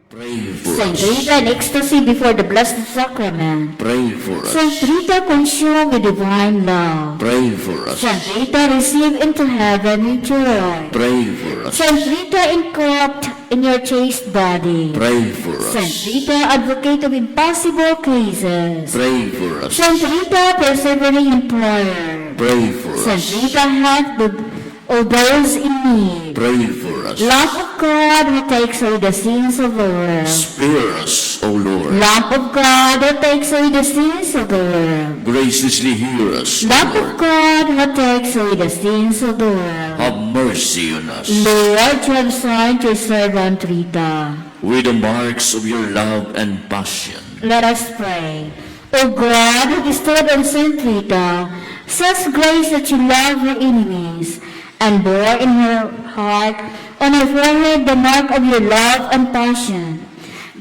Pray for Saint us. Rita in ecstasy before the Blessed Sacrament. Pray for Saint us. Rita consumed with divine love. Pray for us. Saint Rita received into heaven with joy. Pray for us. Saint Rita encamped in your chaste body. Pray for Saint us. Rita advocate of impossible cases. Pray for us. Saint Rita persevering in prayer. Pray for Saint us. Rita helped all those in need. Pray for us. Lamp of God who takes away the sins of the world. Spare us, O Lord. Lamp of God who takes away the sins of the world. Graciously hear us, O Lamp of Lord. God who takes away the sins of the world. Have mercy on us. Lord, you have signed your servant Rita. With the marks of your love and passion, Let us pray. O God, who bestowed on Saint Rita such grace that she loved her enemies, and bore in her heart on her forehead the mark of your love and passion,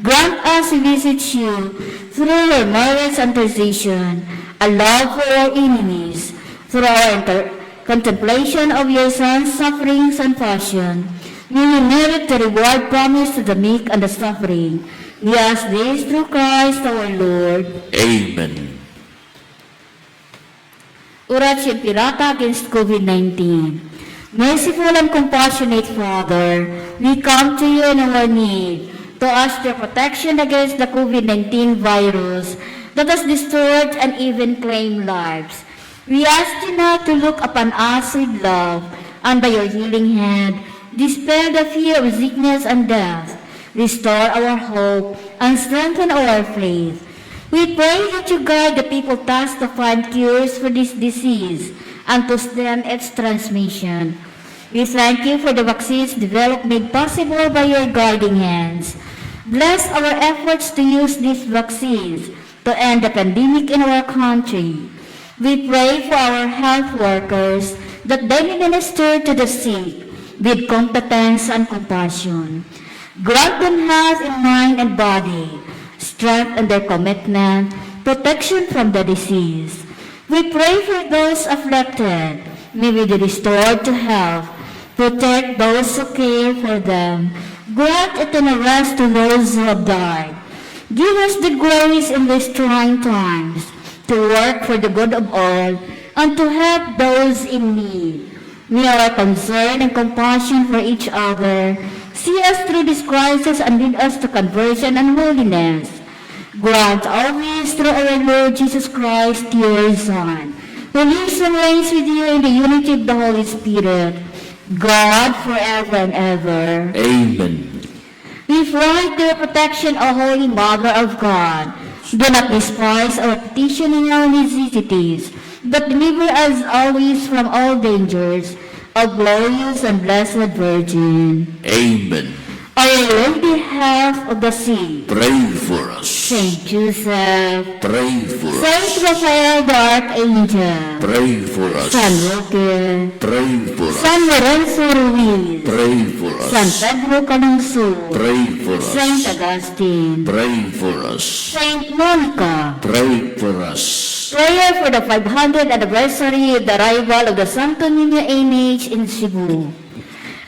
grant us to visit you through your merits and intercession, a love for our enemies, through our contemplation of your Son's sufferings and passion. We will merit the reward promised to the meek and the suffering. We ask this through Christ our Lord. Amen. Oratio Pirata against COVID-19. Merciful and compassionate Father, we come to you in our need to ask your protection against the COVID-19 virus that has destroyed and even claimed lives. We ask you now to look upon us with love, and by your healing hand, dispel the fear of sickness and death, restore our hope, and strengthen our faith. We pray that you guide the people tasked to find cures for this disease and to stem its transmission. We thank you for the vaccines developed made possible by your guiding hands. Bless our efforts to use these vaccines to end the pandemic in our country. We pray for our health workers that they may minister to the sick with competence and compassion. Grant them health in mind and body, strength in their commitment, protection from the disease. We pray for those afflicted. May we be restored to health. Protect those who care for them. Grant eternal rest to those who have died. Give us the grace in these trying times to work for the good of all and to help those in need. May our concern and compassion for each other see us through this crisis and lead us to conversion and holiness. Grant always through our Lord Jesus Christ, your Son, who lives and reigns with you in the unity of the Holy Spirit, God forever and ever. Amen. We fly to your protection, O Holy Mother of God. Do not despise our petition and our necessities, but deliver us always from all dangers, O glorious and blessed Virgin. Amen. Our Lady Health of the Sea, Pray for us. Saint Joseph, Pray for us. Saint Raphael the Archangel, Pray for us. San Roque, Pray for us. San Lorenzo Ruiz, Pray for San us. Pedro Calungsod, Pray for Saint us. Augustine, Pray for us. Saint Monica. Pray for us. Prayer for the 500th anniversary of the arrival of the Santo Niño NH in Cebu.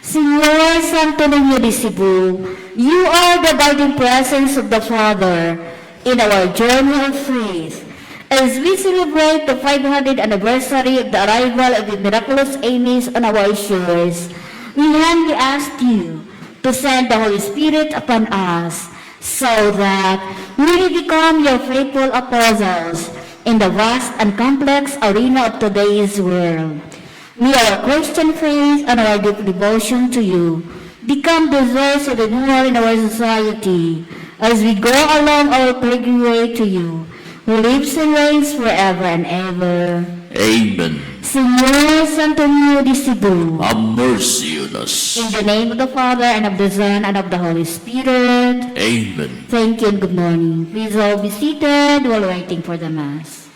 Señor Santo Niño de Cebu, you are the guiding presence of the Father in our journey of faith. As we celebrate the 500th anniversary of the arrival of the miraculous Amos on our shores, we humbly ask you to send the Holy Spirit upon us so that we may become your faithful apostles in the vast and complex arena of today's world. May our Christian faith and our deep devotion to you become the source of renewal in our society as we go along our pilgrimage to you, who lives and reigns forever and ever. Amen. Señor Santo Niño de Cebu, Have mercy on us. in the name of the Father, and of the Son, and of the Holy Spirit. Amen. Thank you and good morning. Please all be seated while waiting for the Mass.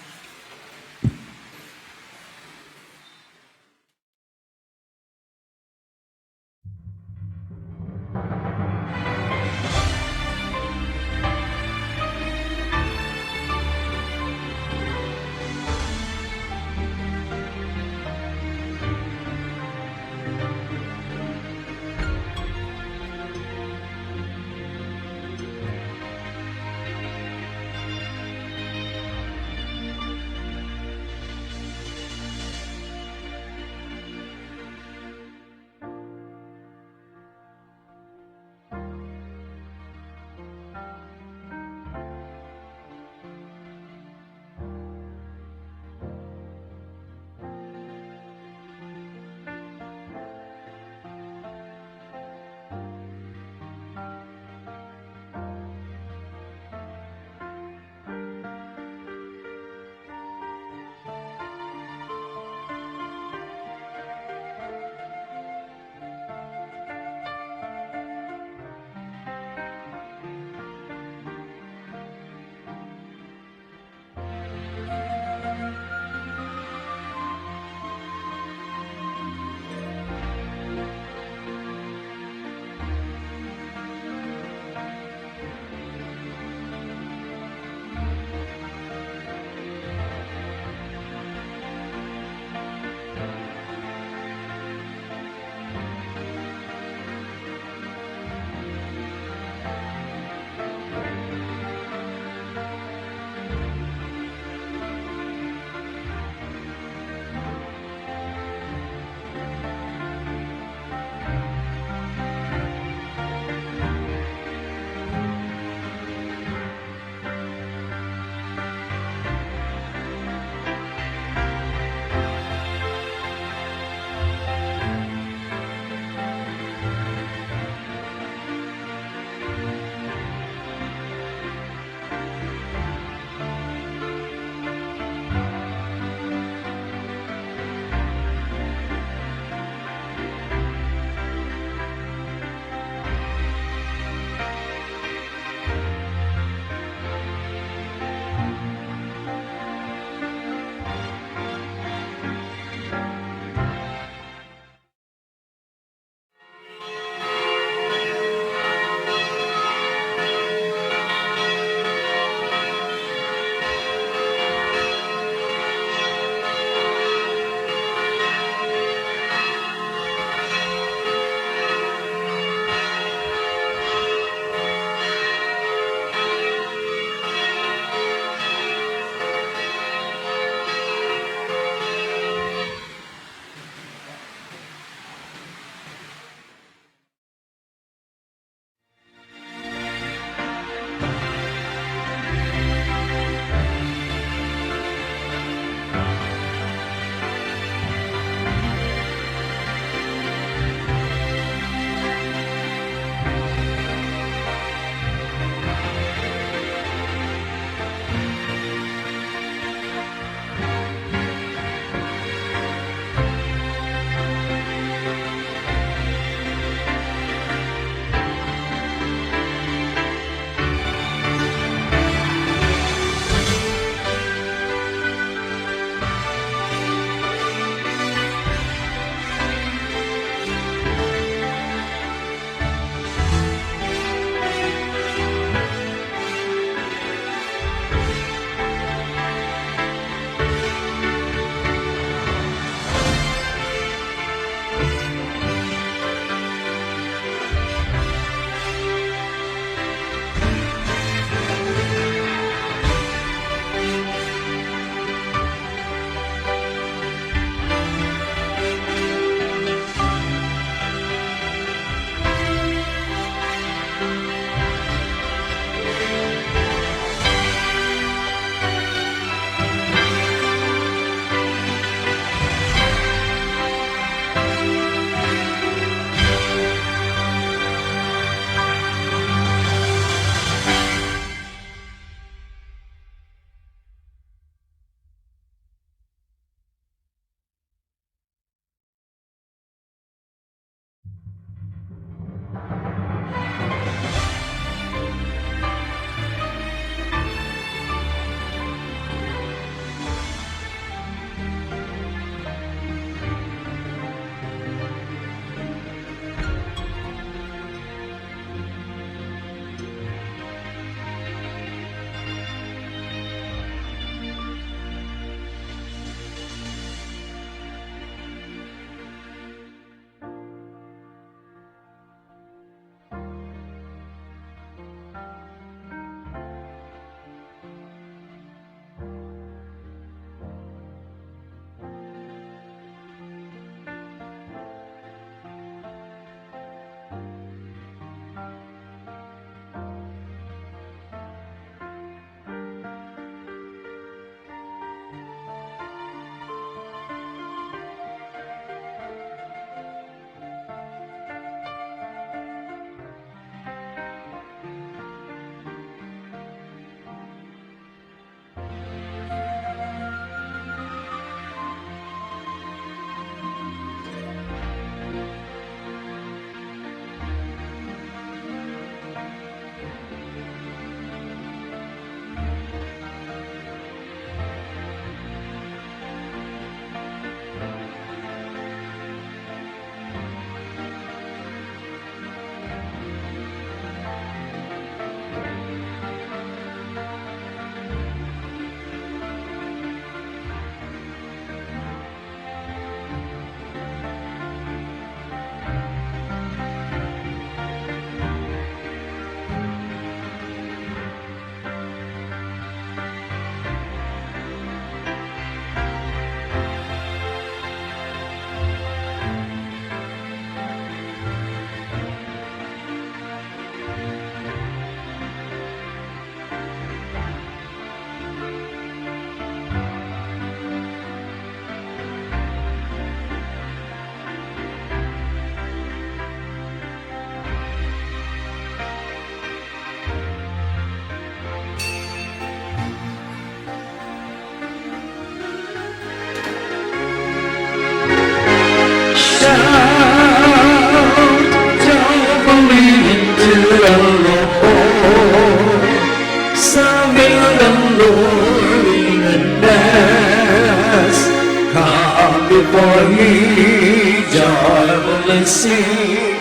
for me joyful and sing,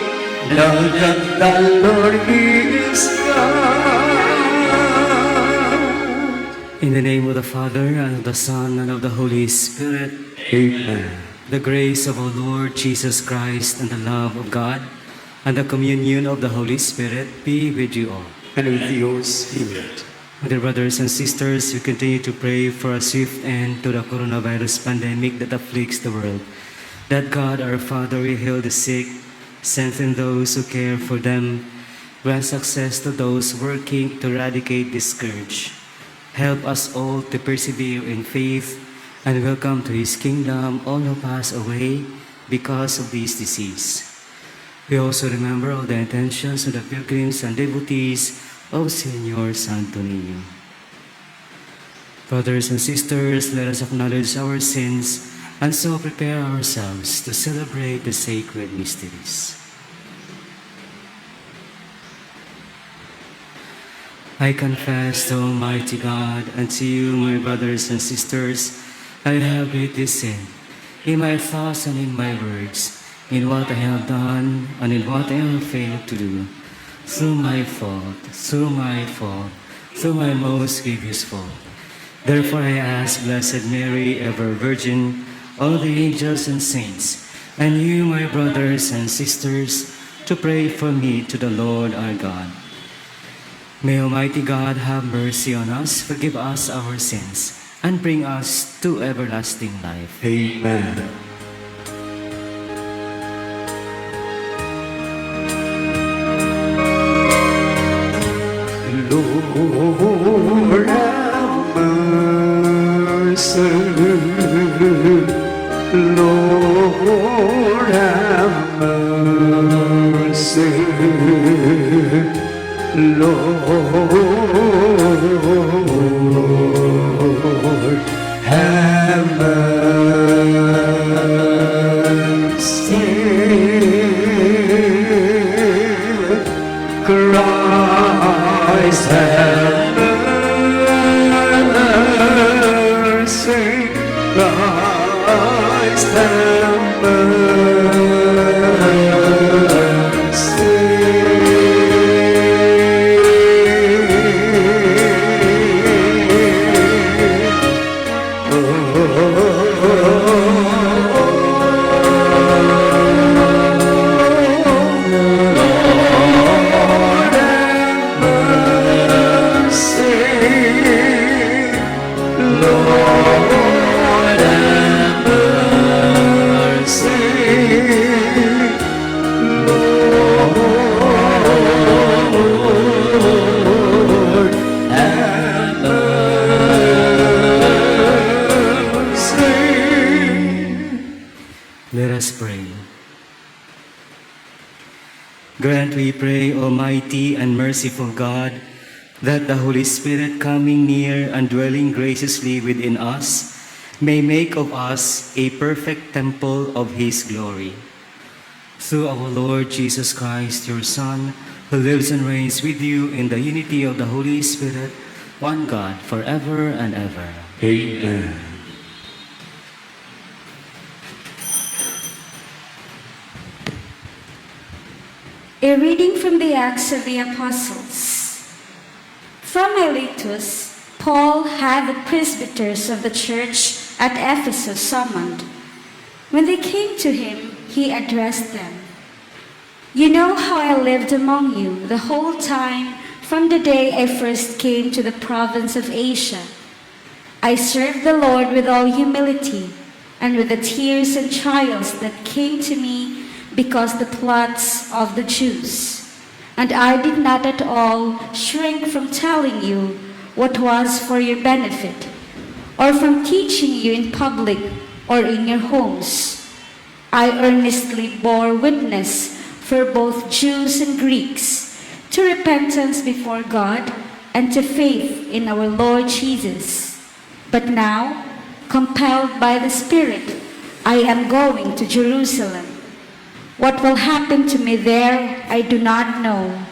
know that the Lord is God. In the name of the Father, and of the Son, and of the Holy Spirit. Amen. The grace of our Lord Jesus Christ, and the love of God, and the communion of the Holy Spirit be with you all. And with your spirit. Dear brothers and sisters, we continue to pray for a swift end to the coronavirus pandemic that afflicts the world. That God, our Father, will heal the sick, strengthen those who care for them, grant success to those working to eradicate this scourge. Help us all to persevere in faith and welcome to His kingdom all who pass away because of this disease. We also remember all the intentions of the pilgrims and devotees of Señor Santo Niño. Brothers and sisters, let us acknowledge our sins and so prepare ourselves to celebrate the sacred mysteries. I confess to Almighty God and to you, my brothers and sisters, I have greatly sinned in my thoughts and in my words, in what I have done and in what I have failed to do. Through my most grievous fault. Therefore I ask Blessed Mary, ever Virgin, all the angels and saints, and you, my brothers and sisters, to pray for me to the Lord our God. May Almighty God have mercy on us, forgive us our sins, and bring us to everlasting life. Amen. Lord have mercy, Lord have mercy, Lord have mercy. Christ have mercy, Christ have Let us pray. Grant, we pray, Almighty and merciful God, that the Holy Spirit coming near and dwelling graciously within us may make of us a perfect temple of His glory. Through our Lord Jesus Christ, your Son, who lives and reigns with you in the unity of the Holy Spirit, one God, forever and ever. Amen. A reading from the Acts of the Apostles. From Miletus, Paul had the presbyters of the church at Ephesus summoned. When they came to him, he addressed them. You know how I lived among you the whole time from the day I first came to the province of Asia. I served the Lord with all humility and with the tears and trials that came to me because the plots of the Jews. And I did not at all shrink from telling you what was for your benefit, or from teaching you in public or in your homes. I earnestly bore witness for both Jews and Greeks to repentance before God and to faith in our Lord Jesus. But now, compelled by the Spirit, I am going to Jerusalem. What will happen to me there, I do not know,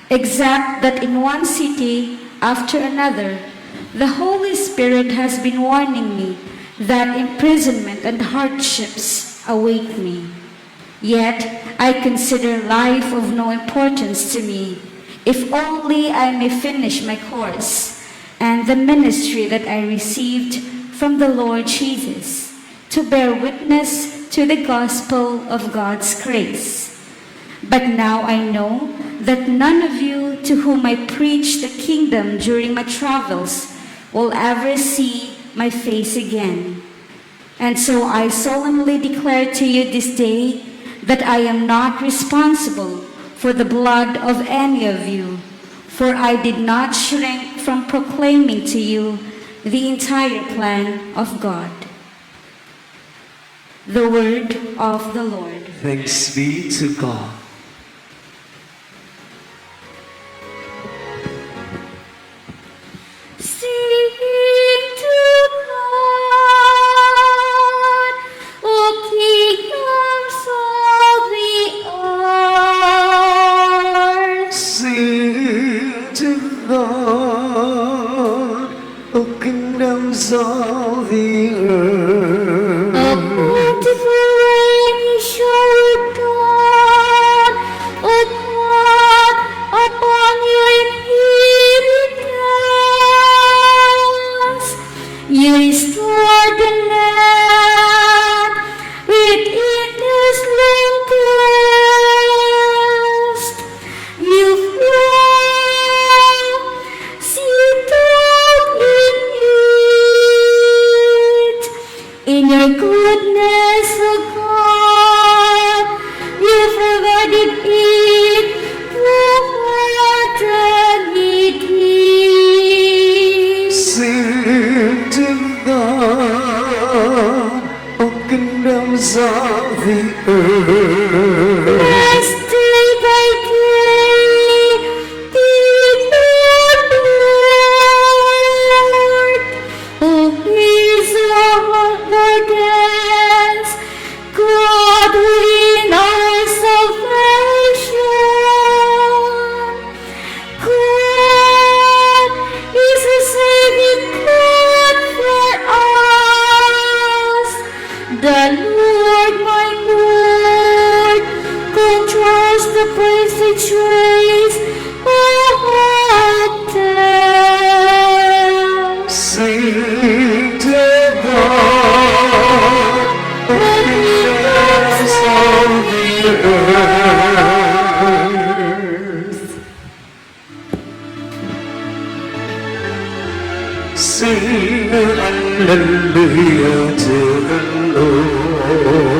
except that in one city after another, the Holy Spirit has been warning me that imprisonment and hardships await me. Yet I consider life of no importance to me, if only I may finish my course and the ministry that I received from the Lord Jesus, to bear witness to the gospel of God's grace. But now I know that none of you to whom I preach the kingdom during my travels will ever see my face again. And so I solemnly declare to you this day that I am not responsible for the blood of any of you, for I did not shrink from proclaiming to you the entire plan of God. The word of the Lord. Thanks be to God. Sing to God, O kingdoms of the earth. Sing to God, O kingdoms of the earth. A bountiful rain you showered down, O God, upon your inheritance. You restored the land within this locust. You flow, seated in it. In your goodness, O God, you provided it for the needy. Sing to God, O kingdoms of the earth. Blessed day by day, be Lord. Oh, praise our burdens, God in our salvation. God is a saving God for us. The Lord, my Lord, controls the presage ways of death. Sing to God, O kingdoms of the earth. Sing hallelujah to the Lord.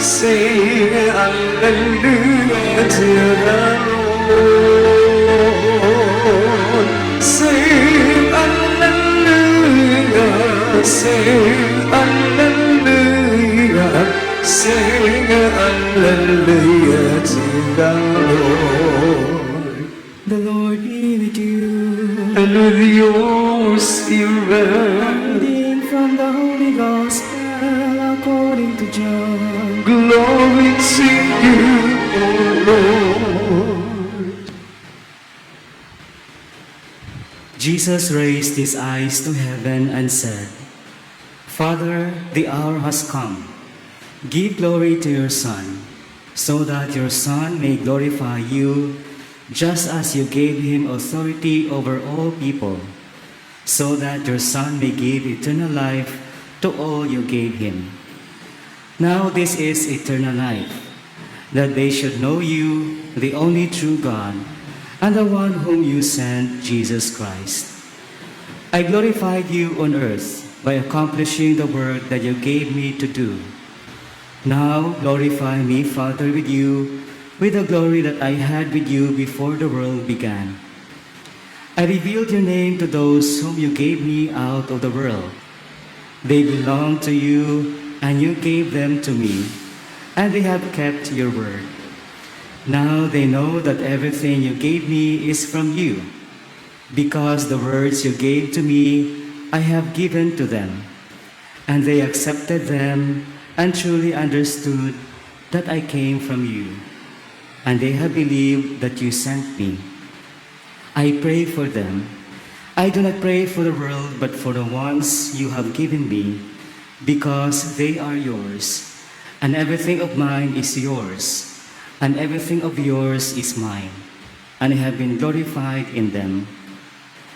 Sing hallelujah to the Lord. Sing hallelujah, sing hallelujah, sing hallelujah to the Lord. The Lord be with you. And with your spirit, Reading from the Holy Gospel according to John. glory to you, O Lord. Jesus raised his eyes to heaven and said, Father, the hour has come. Give glory to your Son, so that your Son may glorify you, just as you gave him authority over all people, so that your Son may give eternal life to all you gave him. Now this is eternal life, that they should know you, the only true God, and the one whom you sent, Jesus Christ. I glorified you on earth by accomplishing the work that you gave me to do. Now glorify me, Father, with you, with the glory that I had with you before the world began. I revealed your name to those whom you gave me out of the world. They belong to you, and you gave them to me, and they have kept your word. Now they know that everything you gave me is from you, because the words you gave to me I have given to them, and they accepted them and truly understood that I came from you, and they have believed that you sent me. I pray for them. I do not pray for the world, but for the ones you have given me, because they are yours, and everything of mine is yours, and everything of yours is mine, and I have been glorified in them.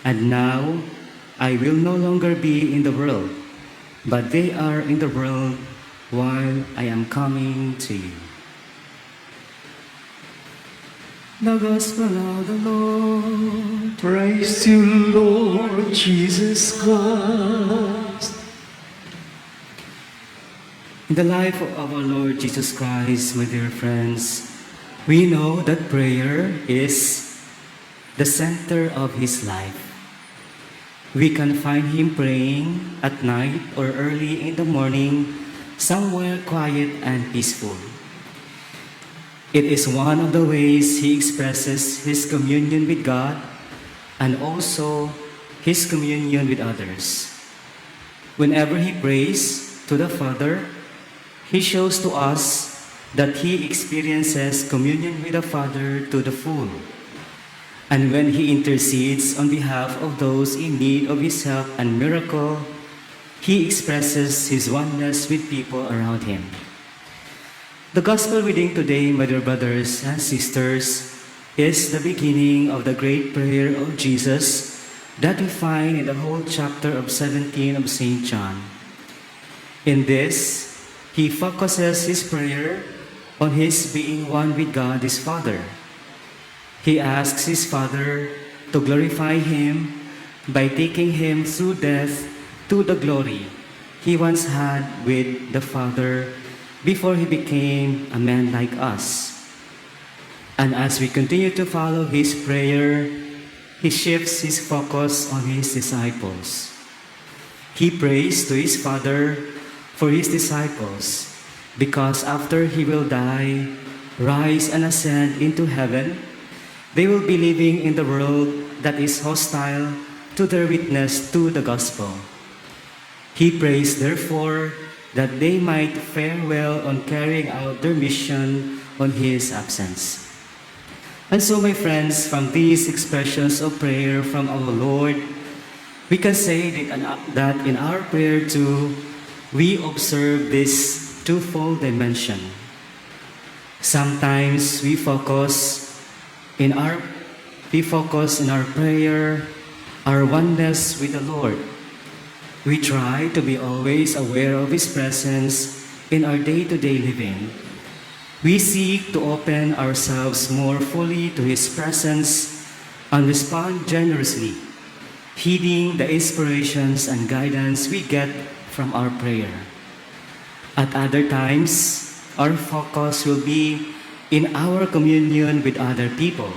And now I will no longer be in the world, but they are in the world while I am coming to you. The Gospel of the Lord. Praise to you, Lord Jesus Christ. In the life of our Lord Jesus Christ, my dear friends, we know that prayer is the center of His life. We can find Him praying at night or early in the morning, somewhere quiet and peaceful. It is one of the ways He expresses His communion with God and also His communion with others. Whenever He prays to the Father, He shows to us that He experiences communion with the Father to the full. And when He intercedes on behalf of those in need of His help and miracle, He expresses His oneness with people around Him. The Gospel reading today, my dear brothers and sisters, is the beginning of the great prayer of Jesus that we find in the whole chapter of 17 of St. John. In this, He focuses His prayer on His being one with God, His Father. He asks His Father to glorify Him by taking Him through death to the glory He once had with the Father before He became a man like us. And as we continue to follow His prayer, He shifts His focus on His disciples. He prays to His Father for His disciples because after He will die, rise and ascend into heaven, they will be living in the world that is hostile to their witness to the gospel. He prays, therefore, that they might fare well on carrying out their mission on His absence. And so, my friends, from these expressions of prayer from our Lord, we can say that in our prayer too, we observe this twofold dimension. Sometimes we focus in our prayer, our oneness with the Lord. We try to be always aware of His presence in our day-to-day living. We seek to open ourselves more fully to His presence and respond generously, heeding the inspirations and guidance we get from our prayer. At other times, our focus will be in our communion with other people,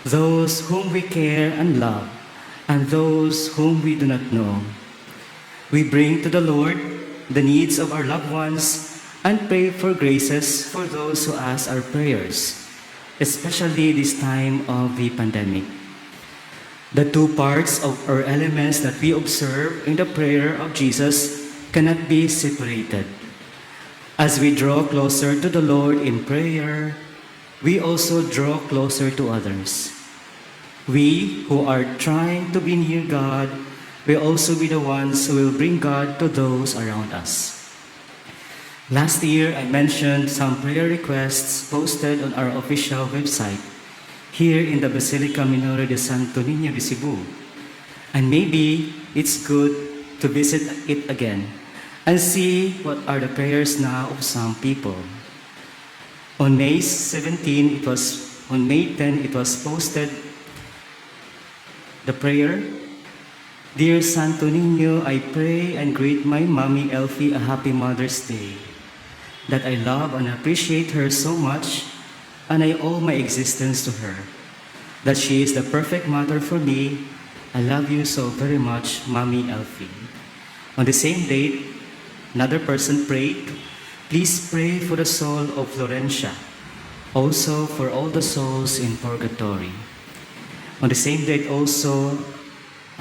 those whom we care and love, and those whom we do not know. We bring to the Lord the needs of our loved ones and pray for graces for those who ask our prayers, especially this time of the pandemic. The two parts of our elements that we observe in the prayer of Jesus cannot be separated. As we draw closer to the Lord in prayer, we also draw closer to others. We who are trying to be near God will also be the ones who will bring God to those around us. Last year, I mentioned some prayer requests posted on our official website here in the Basilica Minore de Santo Niño de Cebu. And maybe it's good to visit it again and see what are the prayers now of some people. On May 10, it was posted the prayer, "Dear Santo Niño, I pray and greet my mommy Elfie a happy Mother's Day. That I love and appreciate her so much, and I owe my existence to her. That she is the perfect mother for me. I love you so very much, Mommy Elfie." On the same date, another person prayed, "Please pray for the soul of Florencia, also for all the souls in purgatory." On the same date also,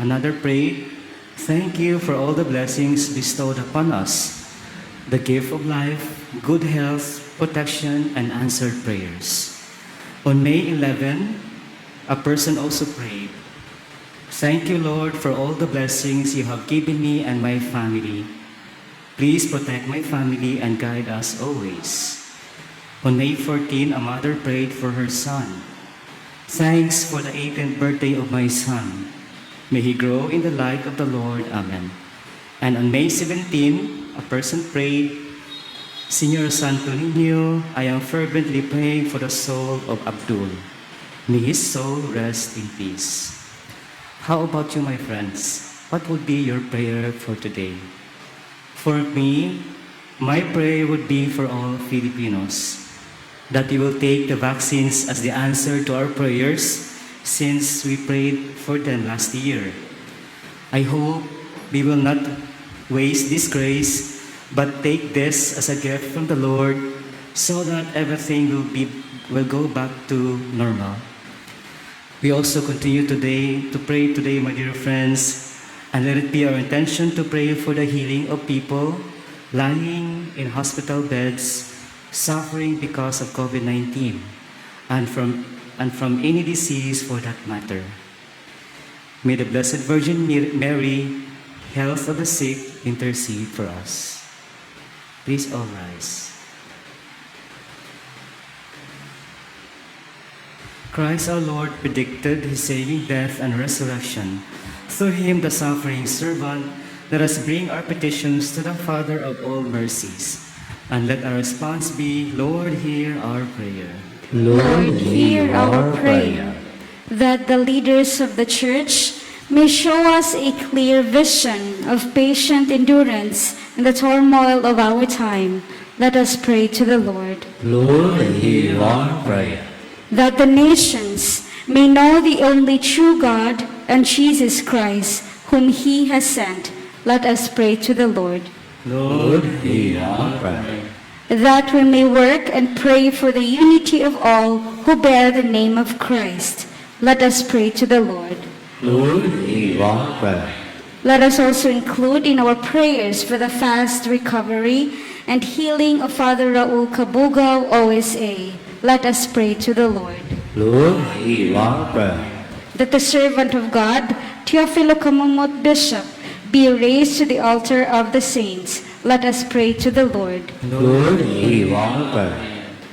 another prayed, "Thank you for all the blessings bestowed upon us, the gift of life, good health, protection, and answered prayers." On May 11, a person also prayed, Thank you, Lord, for all the blessings you have given me and my family. Please protect my family and guide us always. On May 14, a mother prayed for her son. Thanks for the 18th birthday of my son. May he grow in the light of the Lord. Amen. And on May 17, a person prayed, Señor Santo Niño, I am fervently praying for the soul of Abdul. May his soul rest in peace. How about you, my friends? What would be your prayer for today? For me, my prayer would be for all Filipinos, that you will take the vaccines as the answer to our prayers since we prayed for them last year. I hope we will not waste this grace, but take this as a gift from the Lord so that everything will go back to normal. We also continue today to pray today, my dear friends, and let it be our intention to pray for the healing of people lying in hospital beds, suffering because of COVID-19, and from any disease for that matter. May the Blessed Virgin Mary, health of the sick, intercede for us. Please all rise. Christ our Lord predicted his saving death and resurrection. Through him, the suffering servant, let us bring our petitions to the Father of all mercies. And let our response be, Lord, hear our prayer. Lord, hear our prayer. That the leaders of the Church may show us a clear vision of patient endurance in the turmoil of our time. Let us pray to the Lord. Lord, hear our prayer. That the nations may know the only true God and Jesus Christ, whom he has sent. Let us pray to the Lord. Lord, hear our prayer. That we may work and pray for the unity of all who bear the name of Christ. Let us pray to the Lord. Lord, hear our prayer. Let us also include in our prayers for the fast recovery and healing of Father Raul Cabugao, OSA. Let us pray to the Lord. Lord, hear our prayer. That the servant of God, Teofilo Camumot Bishop, be raised to the altar of the saints. Let us pray to the Lord. Lord, hear our prayer.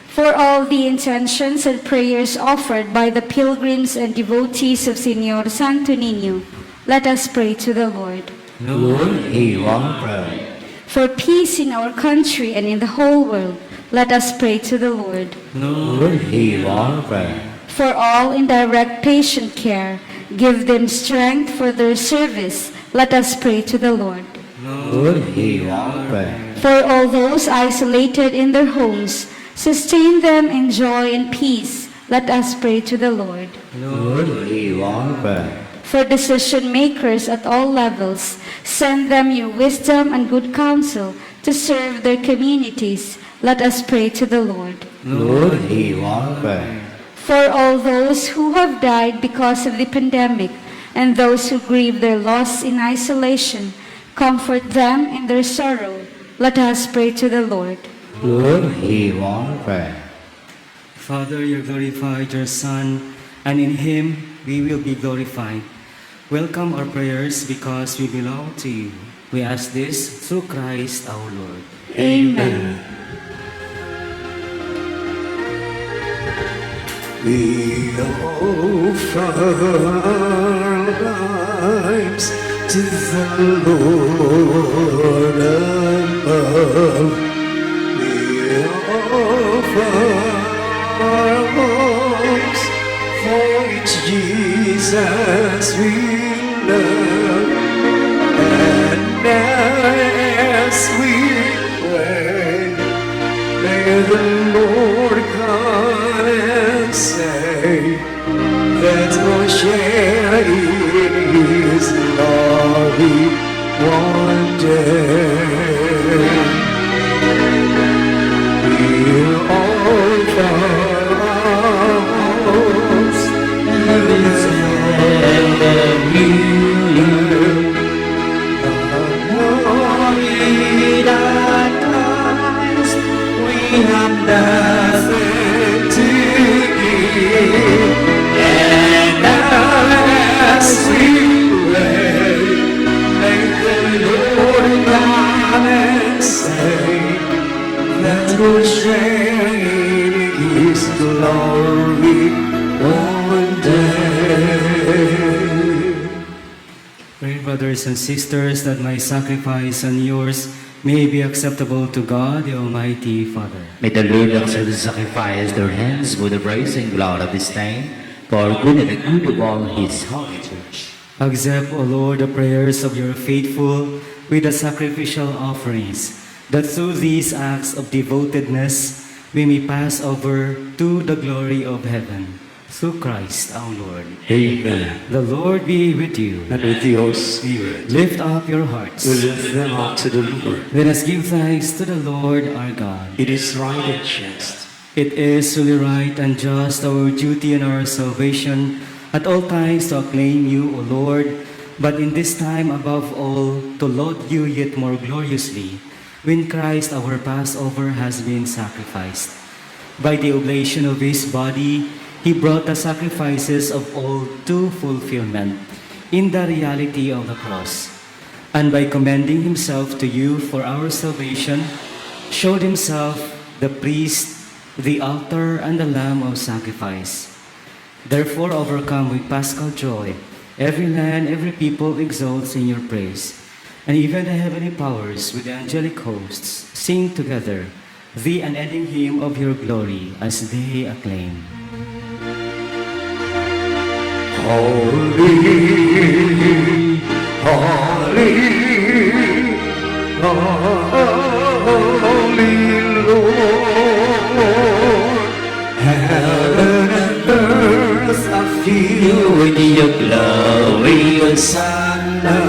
For all the intentions and prayers offered by the pilgrims and devotees of Señor Santo Niño, let us pray to the Lord. Lord, hear our prayer. For peace in our country and in the whole world, let us pray to the Lord. Lord, hear our prayer. For all in direct patient care, give them strength for their service. Let us pray to the Lord. Lord, hear our prayer. For all those isolated in their homes, sustain them in joy and peace. Let us pray to the Lord. Lord, hear our prayer. For decision makers at all levels, send them your wisdom and good counsel to serve their communities. Let us pray to the Lord. Lord, hear our prayer. For all those who have died because of the pandemic and those who grieve their loss in isolation, comfort them in their sorrow. Let us pray to the Lord. Lord, hear our prayer. Father, you glorified your Son, and in him we will be glorified. Welcome our prayers because we belong to you. We ask this through Christ our Lord. Amen. We offer our lives to the Lord above. We offer our homes for which Jesus we love. And as we pray, may the Lord come and say that we'll share in His glory one day. We'll offer our hopes in His heavenly love. Knowing at times we have nothing to give, and as we will share in His glory one day. Pray, brothers and sisters, that my sacrifice and yours may be acceptable to God, the Almighty Father. May the Lord accept the sacrifice, their hands, for the praise and glory of His name, for good and the good of all His holy church. Accept, O Lord, the prayers of your faithful with the sacrificial offerings, that through these acts of devotedness we may pass over to the glory of heaven. Through Christ our Lord. Amen. The Lord be with you. And with your spirit, Lift up your hearts. we lift them up to the Lord. Let us give thanks to the Lord our God. It is right and just. It is truly right and just, our duty and our salvation, at all times to acclaim you, O Lord, but in this time above all, to laud you yet more gloriously, when Christ our Passover has been sacrificed. By the oblation of his body, he brought the sacrifices of all to fulfillment in the reality of the cross, and by commending himself to you for our salvation, showed himself the priest, the altar, and the lamb of sacrifice. Therefore, overcome with paschal joy, every land, every people exalts in your praise, and even the heavenly powers with the angelic hosts sing together the unending hymn of your glory as they acclaim. Holy, holy, holy Lord, heaven and earth are filled with your glory, Hosanna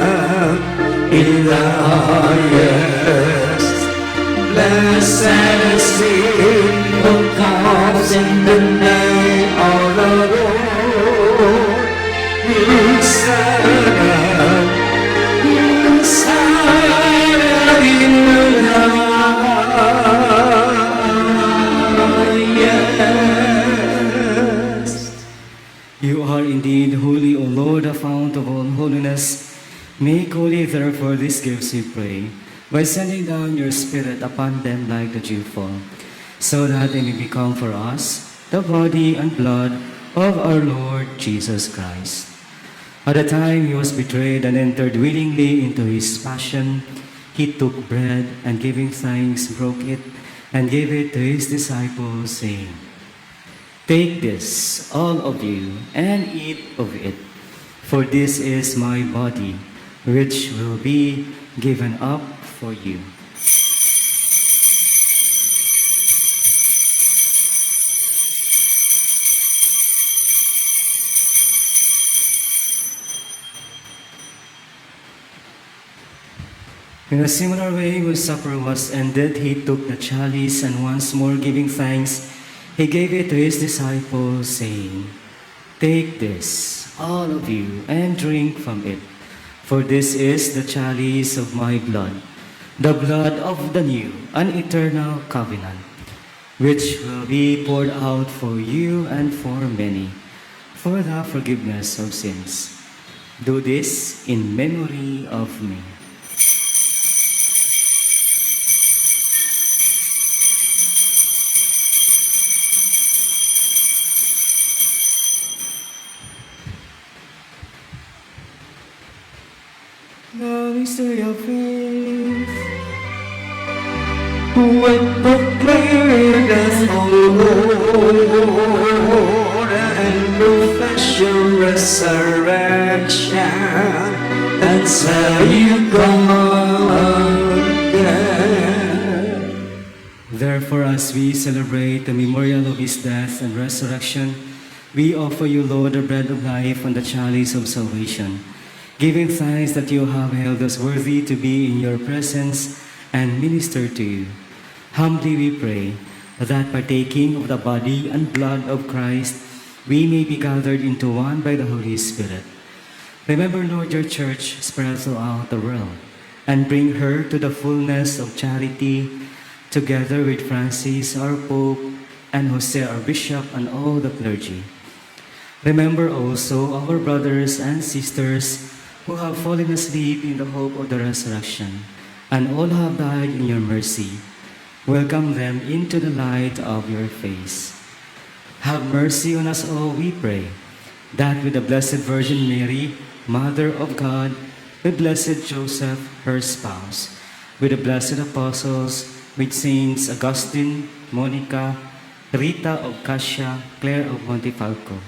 in the highest. Blessed is he who comes in the name of the Lord. Hosanna, Hosanna in the highest. You are indeed holy, O Lord, the fount of all holiness. Make holy, therefore, these gifts, we pray, by sending down your Spirit upon them like the dewfall, so that they may become for us the body and blood of our Lord Jesus Christ. At the time he was betrayed and entered willingly into his passion, he took bread and giving thanks, broke it and gave it to his disciples, saying, "Take this, all of you, and eat of it, for this is my body, which will be given up for you." In a similar way, when supper was ended, he took the chalice, and once more giving thanks, he gave it to his disciples, saying, "Take this, all of you, and drink from it, for this is the chalice of my blood, the blood of the new and eternal covenant, which will be poured out for you and for many, for the forgiveness of sins. Do this in memory of me." The mystery of faith. When proclaim death, O Lord, and profess your resurrection, until you come again. Therefore, as we celebrate the memorial of his death and resurrection, we offer you, Lord, the bread of life and the chalice of salvation, giving thanks that you have held us worthy to be in your presence and minister to you. Humbly we pray that partaking of the body and blood of Christ, we may be gathered into one by the Holy Spirit. Remember, Lord, your church spread throughout the world, and bring her to the fullness of charity, together with Francis, our Pope, and Jose, our Bishop, and all the clergy. Remember also our brothers and sisters who have fallen asleep in the hope of the resurrection, and all who have died in your mercy. Welcome them into the light of your face. Have mercy on us all, we pray, that with the Blessed Virgin Mary, Mother of God, with Blessed Joseph, her spouse, with the blessed apostles, with Saints Augustine, Monica, Rita of Cassia, Clare of Montefalco,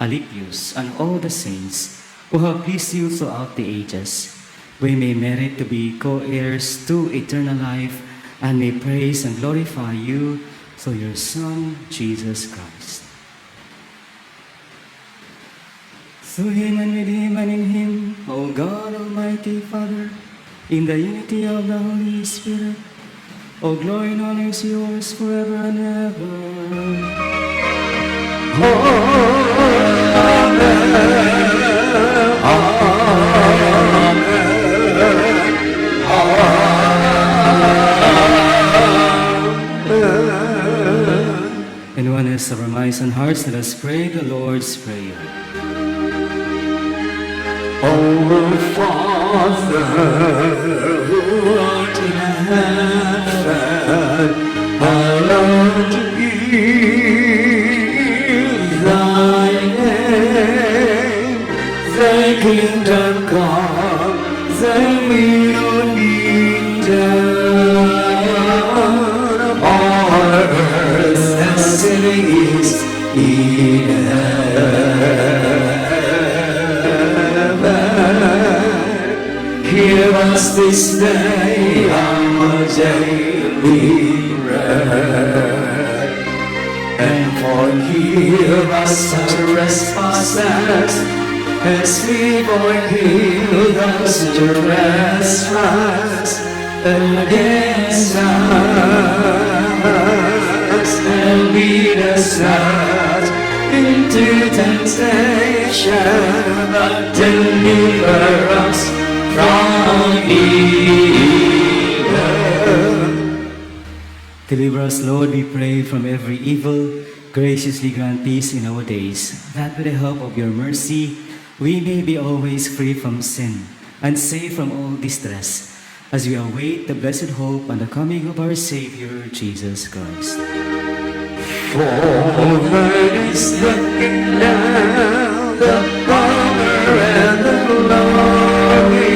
Alypius, and all the saints who have pleased you throughout the ages, we may merit to be co-heirs to eternal life and may praise and glorify you through your Son, Jesus Christ. Through him and with him and in him, O God, Almighty Father, in the unity of the Holy Spirit, all glory and honor is yours forever and ever. And one is our minds and hearts, let us pray the Lord's Prayer. Our Father, who art in heaven, hallowed be thy name. Thy kingdom come, thy will be done on earth as it is in heaven. Give us this day our daily bread, and forgive us our trespasses, as we forgive those who trespass against us. And lead us not into temptation, but deliver us from evil. Deliver us, Lord, we pray, from every evil. Graciously grant peace in our days, that with the help of your mercy, we may be always free from sin and safe from all distress, as we await the blessed hope and the coming of our Savior, Jesus Christ. For thine is the kingdom, the power, and the glory,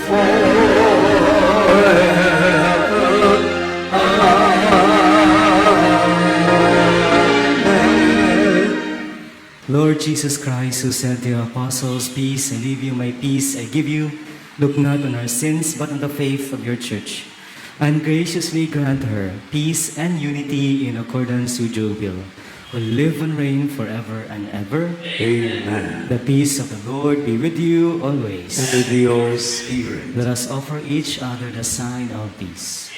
forever. Lord Jesus Christ, who said to your apostles, "Peace I leave you, my peace I give you," look not on our sins, but on the faith of your church, and graciously grant her peace and unity in accordance with your will, who live and reign forever and ever. Amen. The peace of the Lord be with you always. And with your spirit. Let us offer each other the sign of peace.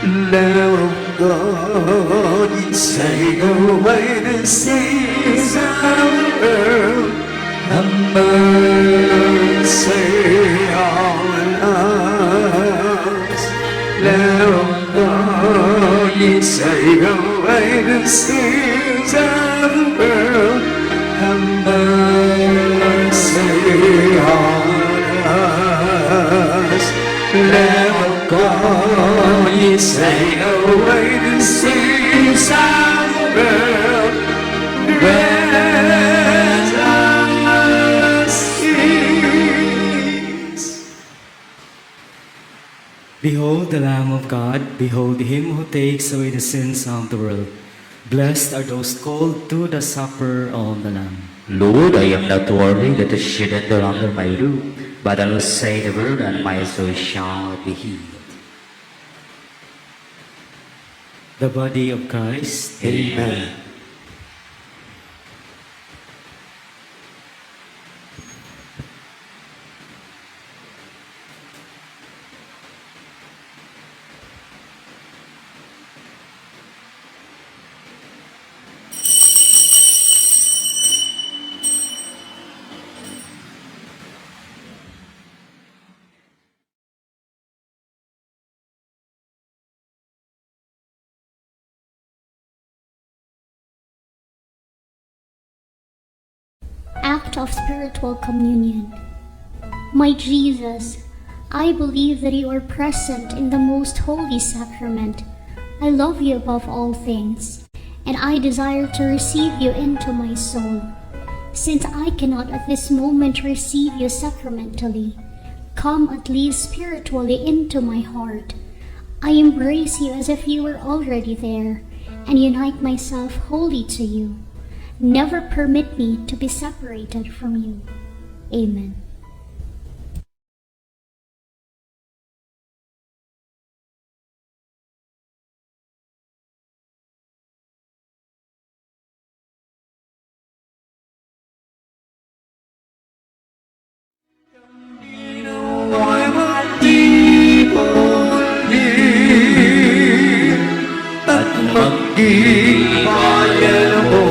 Lamb of God, you take away the sins of the world. Have mercy on us. Lamb of God, you take away the sins of the world. Have mercy on us. Lamb of God, you take away the sins of the world. Grant us peace. Behold the Lamb of God, behold him who takes away the sins of the world. Blessed are those called to the supper of the Lamb. Lord, I am not worthy that you should enter under my roof, but I will say the word, and my soul shall be healed. The body of Christ. Amen. Act of spiritual communion. My Jesus, I believe that you are present in the most holy sacrament. I love you above all things, and I desire to receive you into my soul. Since I cannot at this moment receive you sacramentally, come at least spiritually into my heart. I embrace you as if you were already there, and unite myself wholly to you. Never permit me to be separated from you. Amen. Nawa'y magtipon at maging bayan mo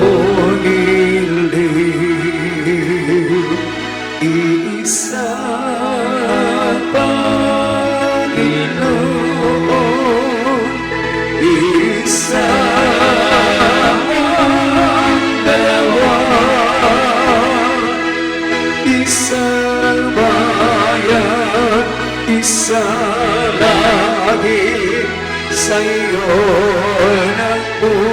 nilig. Iisa Panginoon, isa ang dalawa, isang bayan, isang langit, sa'yo nagpupunan.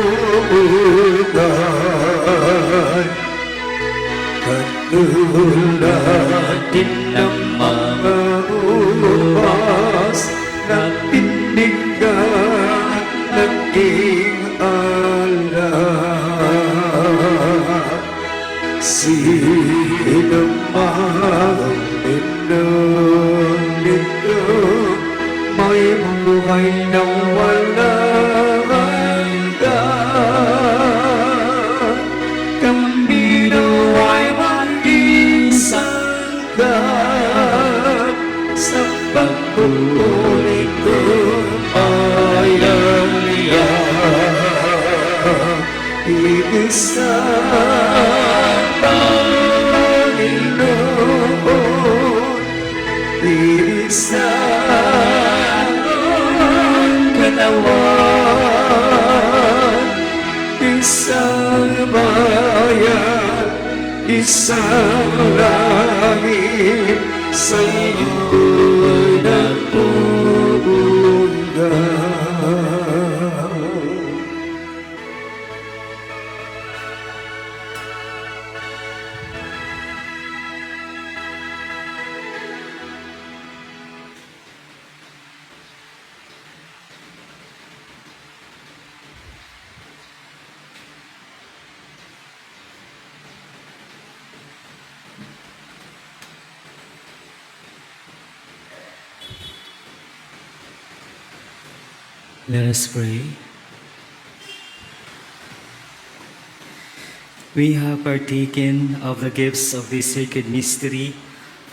Katulad din ng mga ubas na pindigan naging alak. Sino mang nito may buhay ng walang hanggan. Kami nawa'y maging sangkat sa pagpulit ng bayang liyan. Iisa Panginoon, isa ang katawan, isang bayan, isang langit, sa'yo nagpupunta. Let us pray. We have partaken of the gifts of this sacred mystery,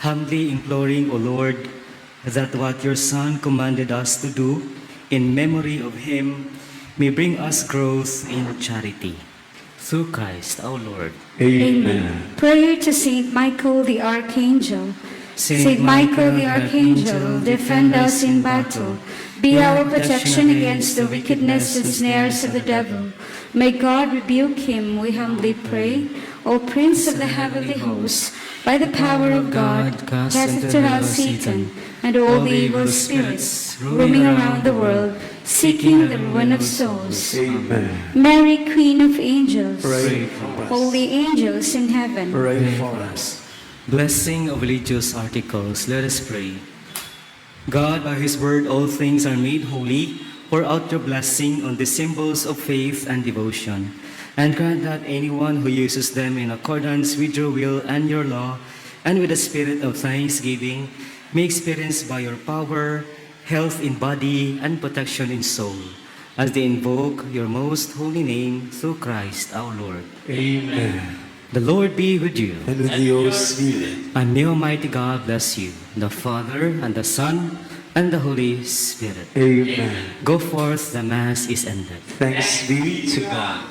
humbly imploring, O Lord, that what your Son commanded us to do in memory of him may bring us growth in charity. Through Christ our Lord. Amen. Prayer to Saint Michael the Archangel. Saint Michael the Archangel, defend us in battle. Be our protection against the wickedness and snares of the devil. May God rebuke him, we humbly pray. O Prince of the heavenly hosts, by the power of God, cast into hell Satan and all the evil spirits roaming around the world, seeking the ruin of souls. Amen. Mary, Queen of Angels, Pray for us. holy angels in heaven, Pray for us. Blessing of religious articles, let us pray. God, by his word all things are made holy. Pour out your blessing on the symbols of faith and devotion, and grant that anyone who uses them in accordance with your will and your law, and with a spirit of thanksgiving, may experience by your power health in body and protection in soul, as they invoke your most holy name through Christ our Lord. Amen. The Lord be with you. And with your spirit. And may Almighty God bless you, the Father, and the Son, and the Holy Spirit. Amen. Go forth, the Mass is ended. Thanks be to God.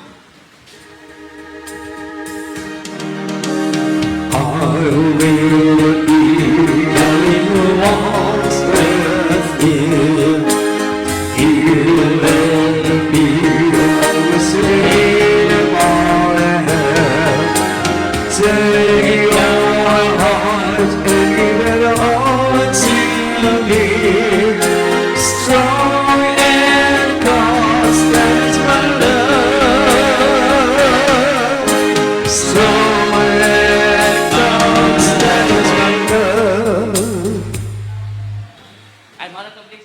I will be in walls with you. He will let me always lead my hand. Take your heart and give it all to believe. Strong and constant is my love. Strong and constant is my love. I'm Mother Complete.